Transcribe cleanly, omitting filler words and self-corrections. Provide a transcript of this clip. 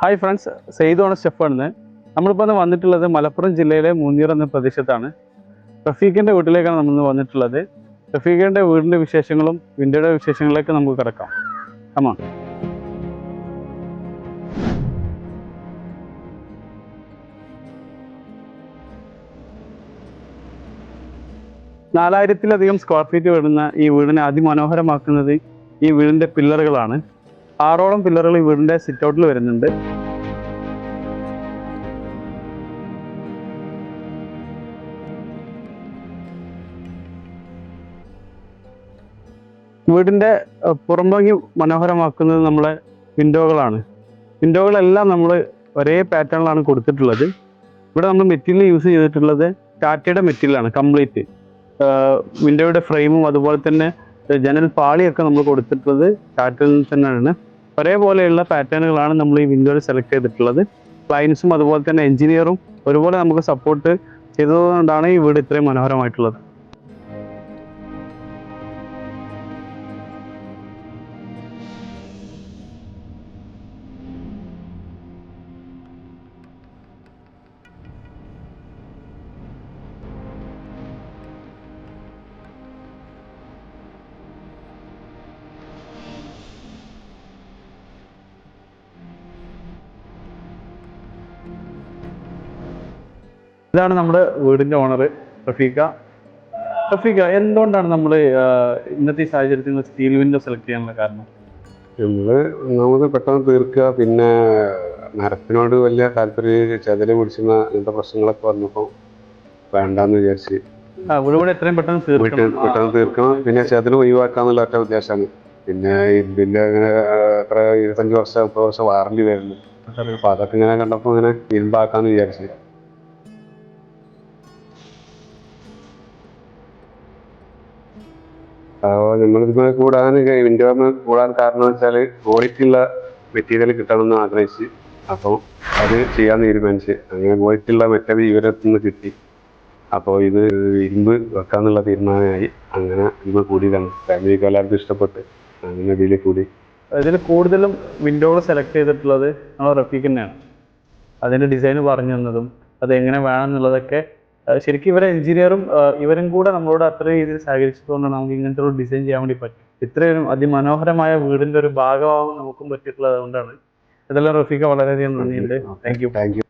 Hi friends, സെയ്ദോണ സ്റ്റെഫാണ്. നമ്മളിപ്പോൾ വന്നിട്ടുള്ളത് മലപ്പുറം ജില്ലയിലെ മൂന്നീർ എന്ന പ്രദേശത്താണ്. റഫീഖിൻ്റെ വീട്ടിലേക്കാണ് നമ്മൾ വന്നിട്ടുള്ളത്. റഫീഖിൻ്റെ വീടിൻ്റെ വിശേഷങ്ങളും വിൻഡോയുടെ വിശേഷങ്ങളിലേക്ക് നമുക്ക് കിടക്കാം. കമാ 4000-ലധികം സ്ക്വയർ ഫീറ്റ് വരുന്ന ഈ വീടിനെ അതിമനോഹരമാക്കുന്നത് ഈ വീടിൻ്റെ പില്ലറുകളാണ്. 6ഓളം പില്ലറുകൾ ഈ വീടിൻ്റെ സിറ്റ് ഔട്ടിൽ വരുന്നുണ്ട്. വീടിൻ്റെ പുറംഭംഗി മനോഹരമാക്കുന്നത് നമ്മളെ വിൻഡോകളാണ്. വിൻഡോകളെല്ലാം നമ്മൾ ഒരേ പാറ്റേണിലാണ് കൊടുത്തിട്ടുള്ളത്. ഇവിടെ നമ്മൾ മെറ്റീരിയൽ യൂസ് ചെയ്തിട്ടുള്ളത് ടാറ്റയുടെ മെറ്റീരിയലാണ് കംപ്ലീറ്റ്. വിൻഡോയുടെ ഫ്രെയിമും അതുപോലെ തന്നെ ജനൽ പാളിയൊക്കെ നമ്മൾ കൊടുത്തിട്ടുള്ളത് ടാറ്റയിൽ തന്നെയാണ്. ഒരേപോലെയുള്ള പാറ്റേണുകളാണ് നമ്മൾ ഈ വിൻഡോയിൽ സെലക്ട് ചെയ്തിട്ടുള്ളത്. ക്ലയൻസും അതുപോലെ തന്നെ എഞ്ചിനീയറും ഒരുപോലെ നമുക്ക് സപ്പോർട്ട് ചെയ്തതുകൊണ്ടാണ് ഈ വീട് ഇത്രയും മനോഹരമായിട്ടുള്ളത്. ഇതാണ് നമ്മുടെ വീടിൻ്റെ ഓണർ റഫീഖ. റഫീഖ, എന്തുകൊണ്ടാണ് നമ്മൾ ഇന്നത്തെ സാഹചര്യത്തിൽ സ്റ്റീൽ വിൻഡോ സെലക്ട് ചെയ്യാനുള്ള കാരണം? നമുക്ക് പെട്ടെന്ന് തീർക്കുക, പിന്നെ മരത്തിനോട് വലിയ താല്പര്യം, ചെതല് പിടിച്ചുന്ന അങ്ങനത്തെ പ്രശ്നങ്ങളൊക്കെ വന്നപ്പോൾ വേണ്ടാന്ന് വിചാരിച്ച് എത്രയും പെട്ടെന്ന് തീർക്കണം. പിന്നെ ചെതല് ഒഴിവാക്കാന്നുള്ള ഒറ്റ ഉദ്ദേശമാണ്. പിന്നെ ഇതിൻ്റെ അങ്ങനെ എത്ര 25 വർഷം 30 വർഷം വാറണ്ടി വരുന്നു. അപ്പോൾ അതൊക്കെ ഇങ്ങനെ കണ്ടപ്പോൾ ഇങ്ങനെ ഇരുമ്പാക്കാന്ന് വിചാരിച്ച്. നമ്മളിതിപ്പോൾ വിൻഡോ കൂടാൻ കാരണം വെച്ചാൽ ക്വാളിറ്റി ഉള്ള മെറ്റീരിയൽ കിട്ടണമെന്ന് ആഗ്രഹിച്ച്, അപ്പോൾ അത് ചെയ്യാൻ തീരുമാനിച്ച്. അങ്ങനെ ക്വാളിറ്റി ഉള്ള മെറ്റൽ ഇവരത്തു നിന്ന് കിട്ടി. അപ്പോൾ ഇത് ഇരുമ്പ് വെക്കാന്നുള്ള തീരുമാനമായി. അങ്ങനെ ഇത് കൂടിയതാണ്. ഫാമിലിക്ക് എല്ലാവർക്കും ഇഷ്ടപ്പെട്ട് അങ്ങനെ ഇതിൽ കൂടി. ഇതിൽ കൂടുതലും വിൻഡോകൾ സെലക്ട് ചെയ്തിട്ടുള്ളത് നമ്മൾ റഫീഖ് തന്നെയാണ്. അതിൻ്റെ ഡിസൈൻ പറഞ്ഞു തന്നതും അത് എങ്ങനെ വേണം എന്നുള്ളതൊക്കെ ശരിക്കും ഇവരെ എഞ്ചിനീയറും ഇവരും കൂടെ നമ്മളോട് അത്ര രീതിയിൽ സഹകരിച്ചതുകൊണ്ടാണ് നമുക്ക് ഇങ്ങനത്തെ ഒരു ഡിസൈൻ ചെയ്യാൻ വേണ്ടി പറ്റും. ഇത്രയും അതിമനോഹരമായ വീടിൻ്റെ ഒരു ഭാഗമാവാൻ നമുക്കും പറ്റിയിട്ടുള്ളത്. അതുകൊണ്ടാണ്. ഇതെല്ലാം റഫീഖ വളരെയധികം നന്ദിയുണ്ട്. Thank you.